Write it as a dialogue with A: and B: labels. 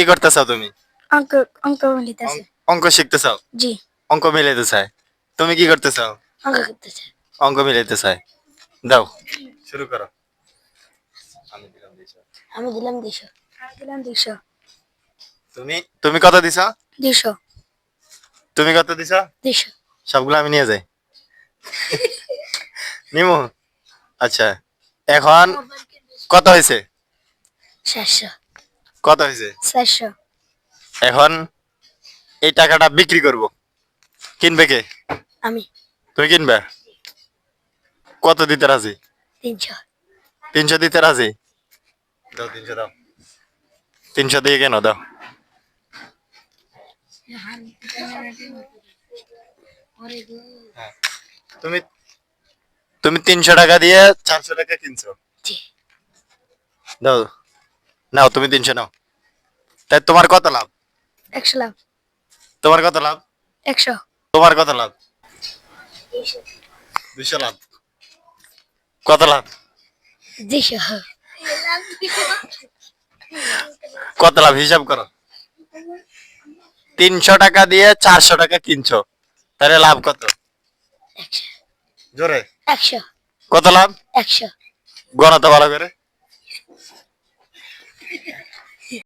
A: কি করতে চাও তুমি?
B: অঙ্ক অঙ্ক মিলাইতেছে।
A: অঙ্ক শিখতে চাও?
B: জি।
A: অঙ্ক মিলাইতে চাই। তুমি কি করতে চাও?
B: অঙ্ক করতেছে।
A: অঙ্ক মিলাইতে চাই। দাও শুরু করো। আমি দিলাম 200।
B: আমি দিলাম 200। আমি দিলাম 200।
A: তুমি তুমি কত দিছো?
B: 200।
A: তুমি কত দিছো?
B: 200।
A: সবগুলো আমি নিয়ে যাই। নিমু। আচ্ছা এখন কত হয়েছে?
B: 400।
A: কত হয়েছে?
B: 400।
A: এখন এই টাকাটা বিক্রি করব। কিনবে কে?
B: আমি।
A: তুমি কিনবে? কত দিতে রাজি?
B: 300।
A: 300 দিতে রাজি? দাও 300 দাও। 300 দিয়ে কেন দাও? হ্যাঁ। তুমি তুমি 300 টাকা দিয়ে 400 টাকা কিনছো।
B: জি।
A: দাও নাও তুমি 300 নাও। তাই তোমার কত লাভ?
B: 100 লাভ।
A: তোমার কত লাভ?
B: 100।
A: তোমার কত লাভ? 200 লাভ। কত লাভ?
B: 200।
A: কত লাভ হিসাব করো। 300 টাকা দিয়ে 400 টাকা কিনছো, তাহলে লাভ কত?
B: 100।
A: জোরে
B: 100।
A: কত লাভ?
B: 100।
A: গণতো ভালো করে।